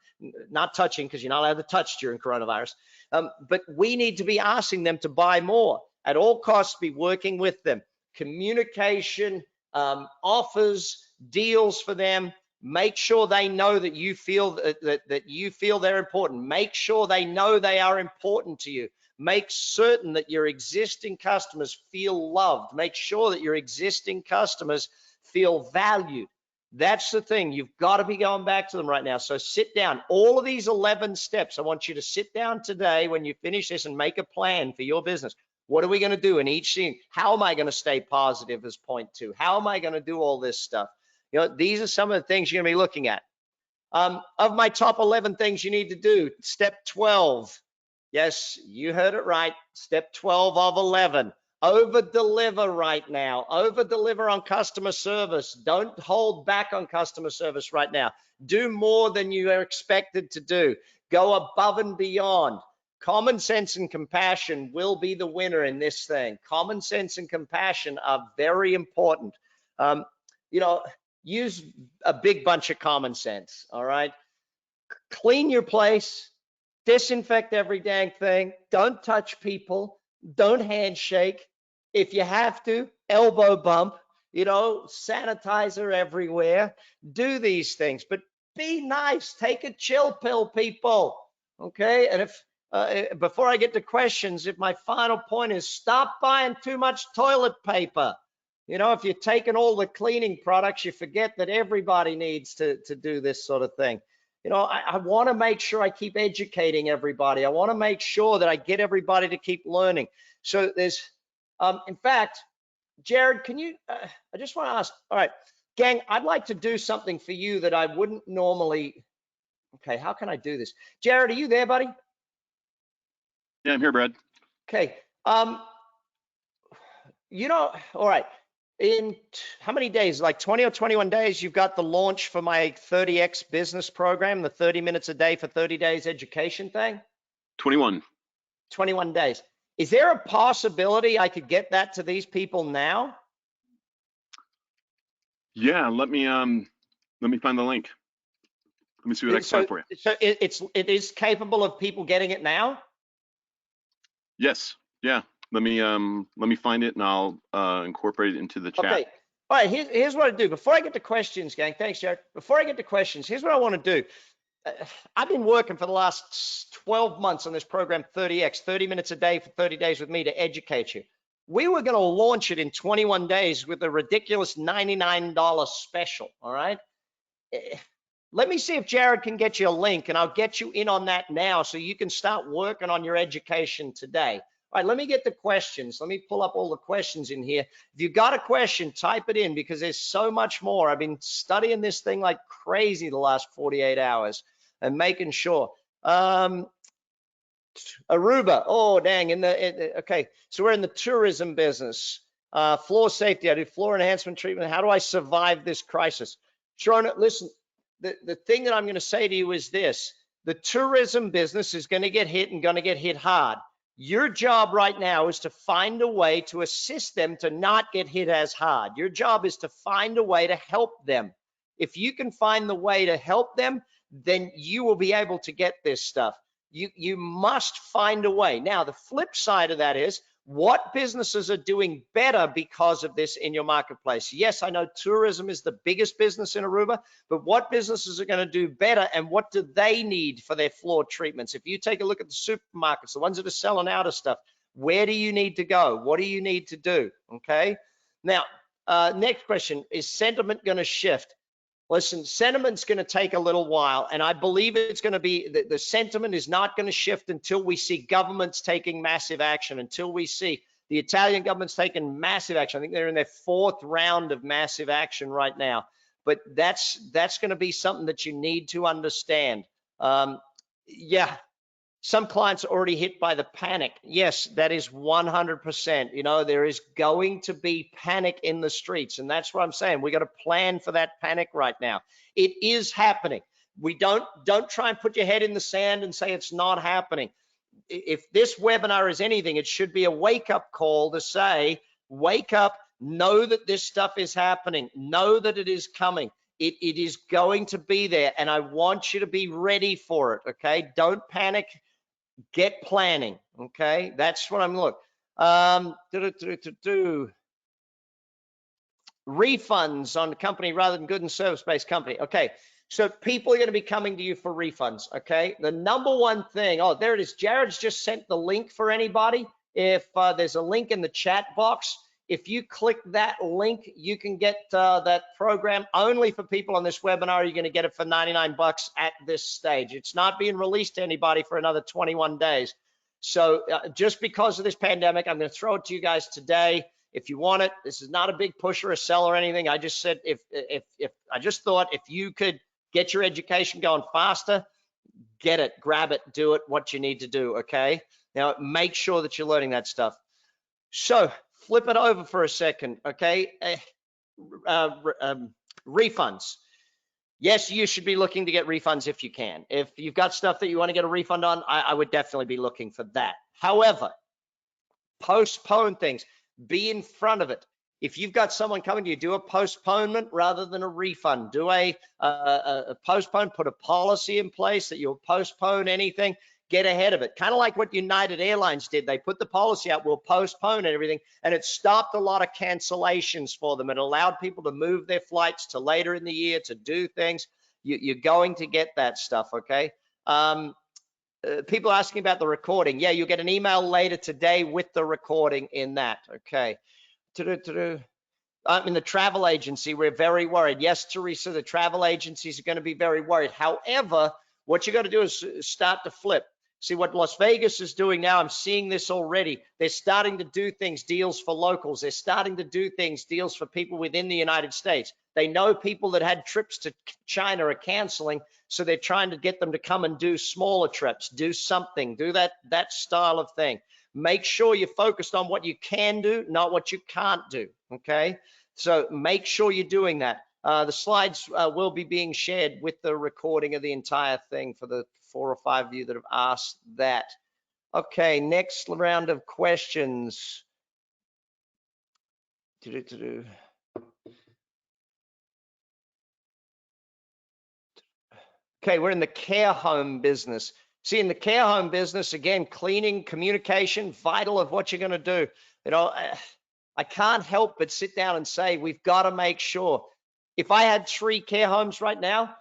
B: not touching because you're not allowed to touch during coronavirus, but we need to be asking them to buy more. At all costs, be working with them. Communication, offers, deals for them. Make sure they know that you feel that you feel they're important. Make sure they know they are important to you. Make certain that your existing customers feel loved. Make sure that your existing customers feel valued. That's the thing. You've got to be going back to them right now. So sit down. All of these 11 steps, I want you to sit down today when you finish this and make a plan for your business. What are we going to do in each thing? How am I going to stay positive as point 2? How am I going to do all this stuff? You know, these are some of the things you're going to be looking at. Of my top 11 things you need to do, step 12. Yes, you heard it right. Step 12 of 11. Over deliver right now. Over deliver on customer service. Don't hold back on customer service right now. Do more than you are expected to do. Go above and beyond. Common sense and compassion will be the winner in this thing. Common sense and compassion are very important. You know, use a big bunch of common sense, all right? Clean your place. Disinfect every dang thing. Don't touch people. Don't handshake. If you have to, elbow bump, you know, sanitizer everywhere. Do these things, but be nice. Take a chill pill, people. Okay. And if before I get to questions, if my final point is stop buying too much toilet paper. You know, if you're taking all the cleaning products, you forget that everybody needs to do this sort of thing. You know, I want to make sure I keep educating everybody. I want to make sure that I get everybody to keep learning. So there's, in fact, Jared, can you, I just want to ask, all right, gang, I'd like to do something for you that I wouldn't normally. Okay, how can I do this? Jared, are you there, buddy?
A: Yeah, I'm here, Brad.
B: Okay. You know, all right. In how many days, like 20 or 21 days, you've got the launch for my 30X business program, the 30 minutes a day for 30 days education thing?
A: 21.
B: 21 days. Is there a possibility I could get that to these people now?
A: Yeah, let me find the link. Let me see what I can find for you.
B: So it is capable of people getting it now?
A: Yes. Yeah. Let me find it and I'll incorporate it into the chat.
B: Okay. All right. Here's what I do. Before I get to questions, gang. Thanks, Jared. Before I get to questions, here's what I want to do. I've been working for the last 12 months on this program, 30X, 30 minutes a day for 30 days with me to educate you. We were going to launch it in 21 days with a ridiculous $99 special. All right. Let me see if Jared can get you a link, and I'll get you in on that now so you can start working on your education today. All right, let me get the questions. Let me pull up all the questions in here. If you've got a question, type it in because there's so much more. I've been studying this thing like crazy the last 48 hours and making sure. Aruba, oh, dang. Okay, so we're in the tourism business. Floor safety, I do floor enhancement treatment. How do I survive this crisis? Sharon, listen, the thing that I'm going to say to you is this. The tourism business is going to get hit and going to get hit hard. Your job right now is to find a way to assist them to not get hit as hard. Your job is to find a way to help them. If you can find the way to help them, then you will be able to get this stuff. You must find a way. Now, the flip side of that is What businesses are doing better because of this in your marketplace? Yes, I know tourism is the biggest business in Aruba, but what businesses are going to do better, and what do they need for their floor treatments? If you take a look at the supermarkets, the ones that are selling out of stuff, where do you need to go? What do you need to do? Okay. Now, next question, is sentiment going to shift? Listen, sentiment's going to take a little while, and I believe it's going to be, the sentiment is not going to shift until we see governments taking massive action, until we see the Italian government's taking massive action. I think they're in their 4th round of massive action right now, but that's going to be something that you need to understand. Yeah. Some clients are already hit by the panic. Yes, that is 100%. You know, there is going to be panic in the streets. And that's what I'm saying. We got to plan for that panic right now. It is happening. We don't try and put your head in the sand and say it's not happening. If this webinar is anything, it should be a wake-up call to say, wake up, know that this stuff is happening, know that it is coming. It is going to be there, and I want you to be ready for it, okay? Don't panic. Get planning, okay? That's what I'm looking. Refunds on the company rather than good and service-based company. Okay, so people are going to be coming to you for refunds, okay? The number one thing, oh, there it is. Jared's just sent the link for anybody. If there's a link in the chat box, if you click that link, you can get that program only for people on this webinar. You're going to get it for 99 bucks at this stage. It's not being released to anybody for another 21 days. So just because of this pandemic, I'm going to throw it to you guys today. If you want it, this is not a big push or a sell or anything. I just said, if I just thought if you could get your education going faster, get it, grab it, do it, what you need to do, okay? Now, make sure that you're learning that stuff. So flip it over for a second, okay? Refunds. Yes, you should be looking to get refunds if you can. If you've got stuff that you want to get a refund on, I would definitely be looking for that. However, postpone things. Be in front of it. If you've got someone coming to you, do a postponement rather than a refund. Do a postpone, put a policy in place that you'll postpone anything. Get ahead of it. Kind of like what United Airlines did. They put the policy out, we'll postpone and everything, and it stopped a lot of cancellations for them. It allowed people to move their flights to later in the year to do things. You're going to get that stuff, okay? People asking about the recording. Yeah, you'll get an email later today with the recording in that, okay? In the travel agency, we're very worried. Yes, Teresa, the travel agencies are going to be very worried. However, what you got to do is start to flip. See what Las Vegas is doing now. I'm seeing this already. They're starting to do things, deals for locals. They're starting to do things, deals for people within the United States. They know people that had trips to China are canceling, so they're trying to get them to come and do smaller trips, do something, do that style of thing. Make sure you're focused on what you can do, not what you can't do, okay? So make sure you're doing that. The slides will be being shared with the recording of the entire thing for the 4 or 5 of you that have asked that. Okay, next round of questions. Okay, we're in the care home business. See, in the care home business, again, cleaning, communication, vital of what you're going to do. You know, I can't help but sit down and say, we've got to make sure. If I had 3 care homes right now,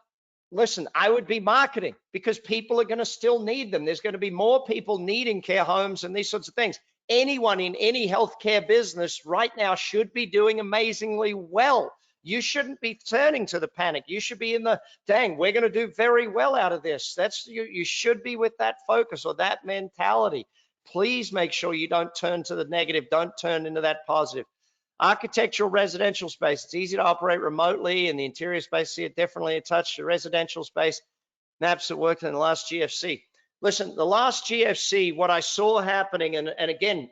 B: listen, I would be marketing because people are going to still need them. There's going to be more people needing care homes and these sorts of things. Anyone in any healthcare business right now should be doing amazingly well. You shouldn't be turning to the panic. You should be in the, dang, we're going to do very well out of this. That's you should be with that focus or that mentality. Please make sure you don't turn to the negative. Don't turn into that positive. Architectural residential space. It's easy to operate remotely. In the interior space, see it differently. Attached to residential space. Maps that worked in the last GFC. Listen, the last GFC, what I saw happening, and again,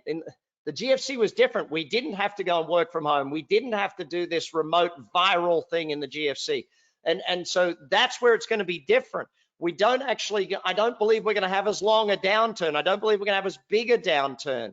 B: the GFC was different. We didn't have to go and work from home. We didn't have to do this remote viral thing in the GFC. And so that's where it's going to be different. We don't actually, I don't believe we're going to have as long a downturn. I don't believe we're going to have as big a downturn.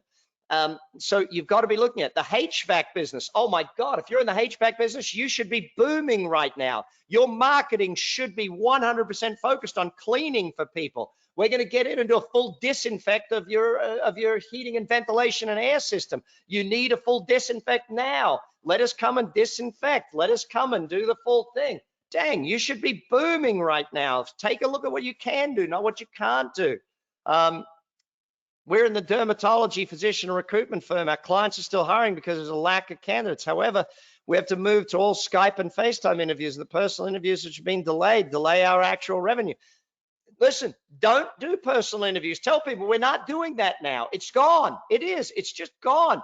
B: So you've got to be looking at the HVAC business. Oh my God, if you're in the HVAC business, you should be booming right now. Your marketing should be 100% focused on cleaning for people. We're going to get in and do a full disinfect of your heating and ventilation and air system. You need a full disinfect now. Let us come and disinfect. Let us come and do the full thing. Dang, you should be booming right now. Take a look at what you can do, not what you can't do. We're in the dermatology physician recruitment firm. Our clients are still hiring because there's a lack of candidates. However, we have to move to all Skype and FaceTime interviews, and the personal interviews which have been delayed, delay our actual revenue. Listen, don't do personal interviews. Tell people we're not doing that now. It's gone. It is. It's just gone.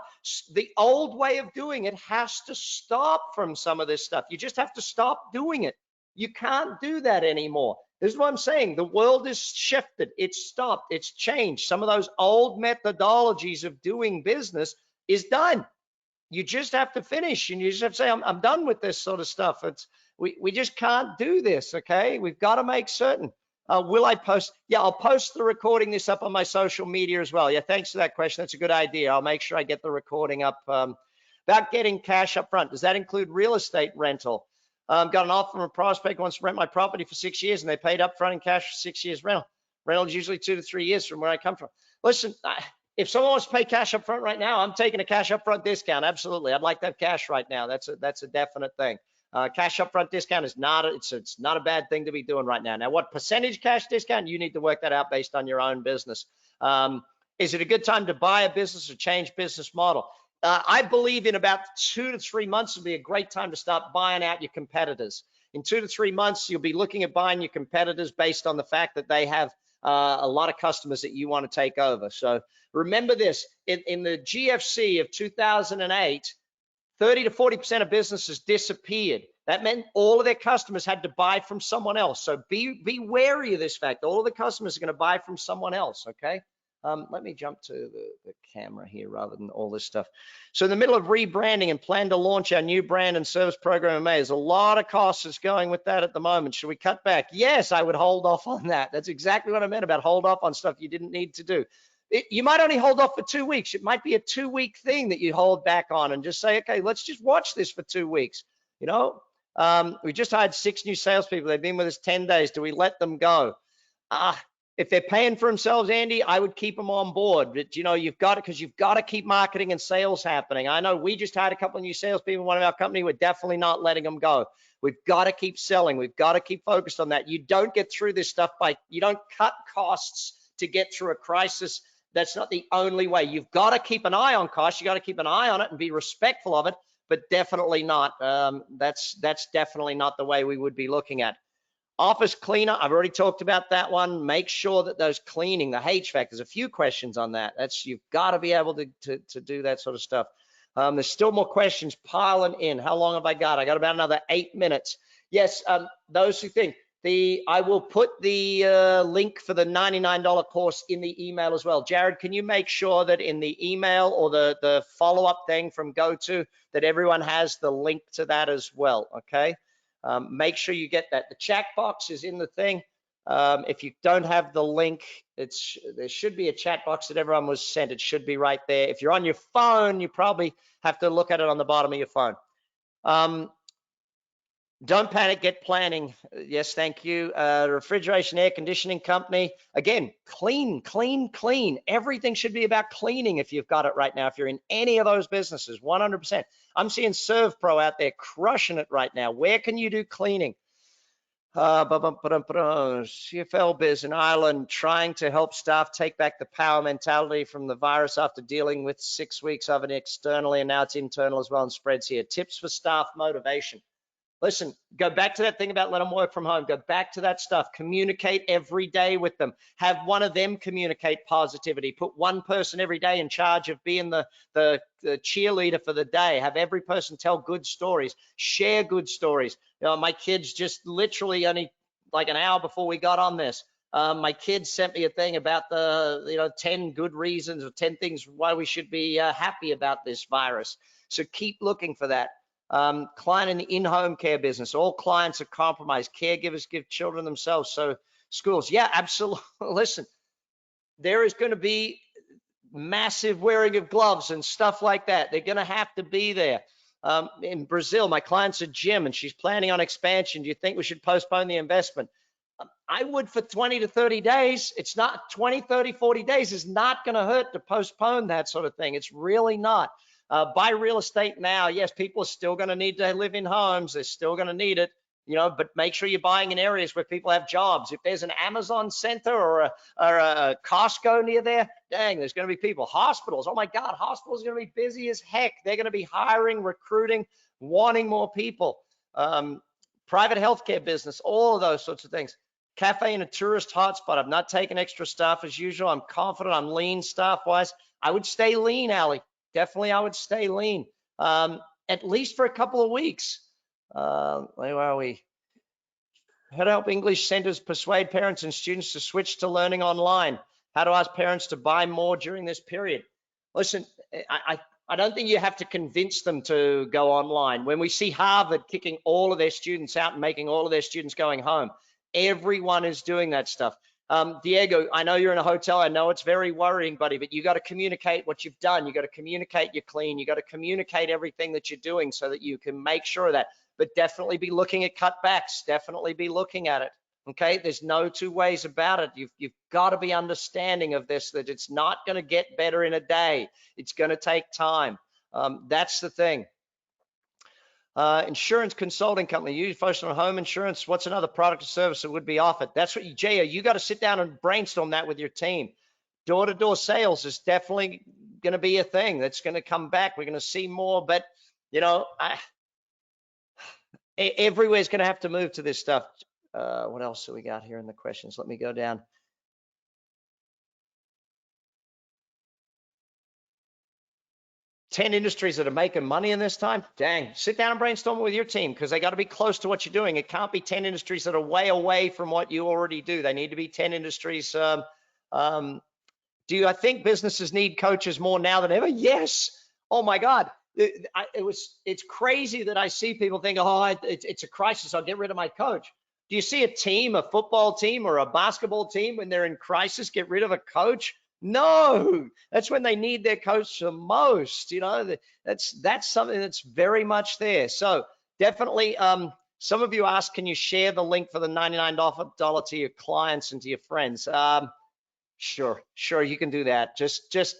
B: The old way of doing it has to stop from some of this stuff. You just have to stop doing it. You can't do that anymore. This is what I'm saying. The world is shifted. It's stopped. It's changed. Some of those old methodologies of doing business is done. You just have to finish, and you just have to say, I'm done with this sort of stuff. We just can't do this, okay? We've got to make certain. Will I post? Yeah, I'll post the recording this up on my social media as well. Yeah, thanks for that question. That's a good idea. I'll make sure I get the recording up. About getting cash up front, does that include real estate rental? Got an offer from a prospect who wants to rent my property for 6 years, and they paid up front in cash for 6 years rental. Rental is usually 2 to 3 years from where I come from. Listen, if someone wants to pay cash up front right now, I'm taking a cash up front discount. Absolutely. I'd like to have cash right now. That's a definite thing. Cash upfront discount is not it's not a bad thing to be doing right now. Now, what percentage cash discount? You need to work that out based on your own business. Is it a good time to buy a business or change business model? I believe in about 2 to 3 months would be a great time to start buying out your competitors. In 2 to 3 months, you'll be looking at buying your competitors based on the fact that they have a lot of customers that you want to take over. So remember this, in the GFC of 2008, 30 to 40% of businesses disappeared. That meant all of their customers had to buy from someone else. So be wary of this fact. All of the customers are going to buy from someone else, okay? Let me jump to the camera here rather than all this stuff. So in the middle of rebranding and plan to launch our new brand and service program in May. There's a lot of costs that's going with that at the moment. Should we cut back? Yes, I would hold off on that. That's exactly what I meant about hold off on stuff you didn't need to do. You might only hold off for 2 weeks. It might be a 2-week thing that you hold back on and just say, okay, let's just watch this for 2 weeks. You know, we just hired 6 new salespeople. They've been with us 10 days. Do we let them go? If they're paying for themselves, Andy, I would keep them on board. But, you know, you've got to keep marketing and sales happening. I know we just hired a couple of new salespeople in one of our company. We're definitely not letting them go. We've got to keep selling. We've got to keep focused on that. You don't get through this stuff you don't cut costs to get through a crisis. That's not the only way. You've got to keep an eye on costs. You got to keep an eye on it and be respectful of it, but definitely not. That's definitely not the way we would be looking at. Office cleaner, I've already talked about that one. Make sure that those cleaning, the HVAC, there's a few questions on that. You've got to be able to do that sort of stuff. There's still more questions piling in. How long have I got? I got about another 8 minutes. Yes, those who think. I will put the link for the $99 course in the email as well. Jared, can you make sure that in the email or the follow-up thing from GoTo that everyone has the link to that as well, okay? Make sure you get that. The chat box is in the thing. If you don't have the link, there should be a chat box that everyone was sent. It should be right there. If you're on your phone, you probably have to look at it on the bottom of your phone. Don't panic, get planning. Yes, thank you. Refrigeration, air conditioning company. Again, clean, clean, clean. Everything should be about cleaning if you've got it right now. If you're in any of those businesses, 100%. I'm seeing ServPro out there crushing it right now. Where can you do cleaning? CFL Biz in Ireland trying to help staff take back the power mentality from the virus after dealing with 6 weeks of it externally, and now it's internal as well and spreads here. Tips for staff motivation. Listen, go back to that thing about let them work from home. Go back to that stuff. Communicate every day with them. Have one of them communicate positivity. Put one person every day in charge of being the cheerleader for the day. Have every person tell good stories. Share good stories. You know, my kids just literally only like an hour before we got on this, my kids sent me a thing about 10 good reasons or 10 things why we should be happy about this virus. So keep looking for that. Client in the in-home care business. All clients are compromised. Caregivers give children themselves. So schools, yeah, absolutely. Listen, there is going to be massive wearing of gloves and stuff like that. They're going to have to be there. In Brazil, my client's a gym and she's planning on expansion. Do you think we should postpone the investment? I would for 20 to 30 days. It's not 20, 30, 40 days is not going to hurt to postpone that sort of thing. It's really not. Buy real estate now. Yes, people are still going to need to live in homes. They're still going to need it, but make sure you're buying in areas where people have jobs. If there's an Amazon center or a Costco near there, dang, there's going to be people. Hospitals, oh my God, hospitals are going to be busy as heck. They're going to be hiring, recruiting, wanting more people. Private healthcare business, all of those sorts of things. Cafe in a tourist hotspot. I've not taken extra staff as usual. I'm confident. I'm lean staff wise. I would stay lean, Ali. Definitely, I would stay lean, at least for a couple of weeks. Where are we? How to help English centers persuade parents and students to switch to learning online. How to ask parents to buy more during this period. Listen, I don't think you have to convince them to go online. When we see Harvard kicking all of their students out and making all of their students going home, everyone is doing that stuff. Diego, I know you're in a hotel. I know it's very worrying, buddy, but you got to communicate what you've done. You got to communicate you're clean. You got to communicate everything that you're doing so that you can make sure of that. But definitely be looking at cutbacks. Definitely be looking at it. Okay, there's no two ways about it. You've got to be understanding of this, that it's not going to get better in a day. It's going to take time. That's the thing. Insurance consulting company, you focus on home insurance. What's another product or service that would be offered? That's what you got to sit down and brainstorm that with your team. Door-to-door sales is definitely going to be a thing that's going to come back. We're going to see more, but everywhere's going to have to move to this stuff. What else do we got here in the questions? Let me go down. 10 industries that are making money in this time. Dang, sit down and brainstorm it with your team, because they got to be close to what you're doing. It can't be 10 industries that are way away from what you already do. They need to be 10 industries. I think businesses need coaches more now than ever? Yes. Oh my God. It's crazy that I see people think, oh, it's a crisis, I'll get rid of my coach. Do you see a team, a football team or a basketball team, when they're in crisis, get rid of a coach? No, that's when they need their coach the most. That's something that's very much there. So definitely, some of you asked, can you share the link for the $99 to your clients and to your friends? Sure, you can do that. Just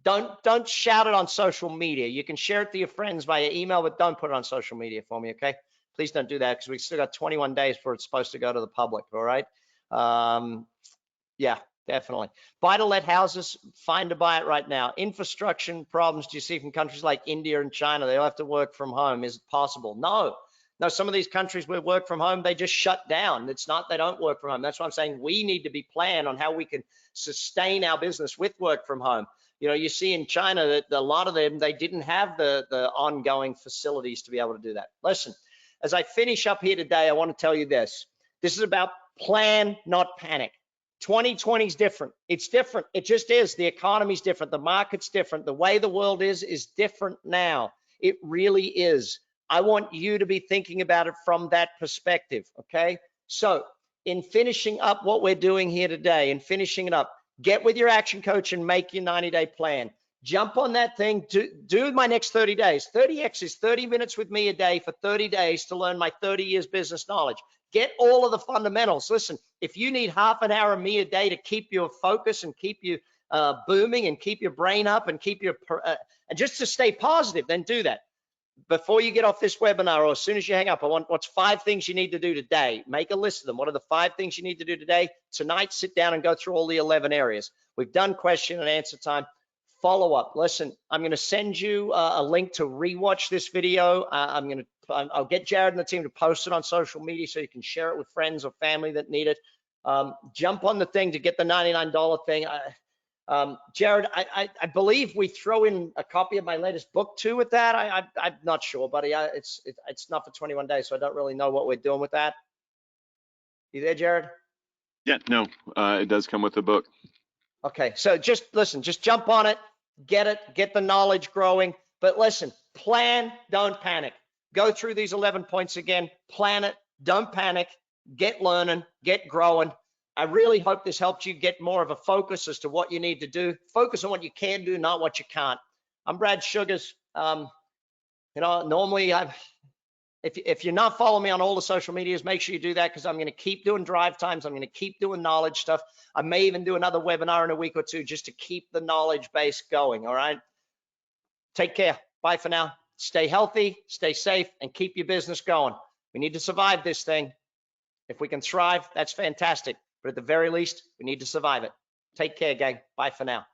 B: don't shout it on social media. You can share it to your friends via email, but don't put it on social media for me, okay? Please don't do that, because we still got 21 days before it's supposed to go to the public, all right? Yeah, definitely. Buy to let houses, fine to buy it right now. Infrastructure problems do you see from countries like India and China? They all have to work from home. Is it possible? No, some of these countries where work from home, they just shut down. It's not they don't work from home. That's why I'm saying we need to be planned on how we can sustain our business with work from home. You see in China that a lot of them, they didn't have the ongoing facilities to be able to do that. Listen, as I finish up here today, I want to tell you this. This is about plan, not panic. 2020 is different. It's different. It just is. The economy's different. The market's different. The way the world is different now. It really is. I want you to be thinking about it from that perspective, okay? So in finishing up what we're doing here today, and finishing it up, get with your action coach and make your 90-day plan. Jump on that thing. Do my next 30 days. 30X is 30 minutes with me a day for 30 days to learn my 30 years business knowledge. Get all of the fundamentals. Listen, if you need half an hour of me a day to keep your focus and keep you booming and keep your brain up and keep your and just to stay positive, then do that. Before you get off this webinar, or as soon as you hang up, I want what's 5 things you need to do today. Make a list of them. What are the 5 things you need to do today? Tonight, sit down and go through all the 11 areas. We've done question and answer time. Follow up. Listen, I'm going to send you a link to rewatch this video. I'll get Jared and the team to post it on social media so you can share it with friends or family that need it. Jump on the thing to get the $99 thing. Jared, I believe we throw in a copy of my latest book too with that. I'm not sure, buddy. It's not for 21 days, so I don't really know what we're doing with that. You there, Jared?
A: Yeah, no, it does come with the book.
B: Okay, so just listen, just jump on it, get the knowledge growing. But listen, plan, don't panic. Go through these 11 points again, plan it, don't panic, get learning, get growing. I really hope this helped you get more of a focus as to what you need to do. Focus on what you can do, not what you can't. I'm Brad Sugars. Normally If you're not following me on all the social medias, make sure you do that, because I'm going to keep doing drive times. I'm going to keep doing knowledge stuff. I may even do another webinar in a week or two just to keep the knowledge base going. All right. Take care. Bye for now. Stay healthy, stay safe, and keep your business going. We need to survive this thing. If we can thrive, that's fantastic. But at the very least, we need to survive it. Take care, gang. Bye for now.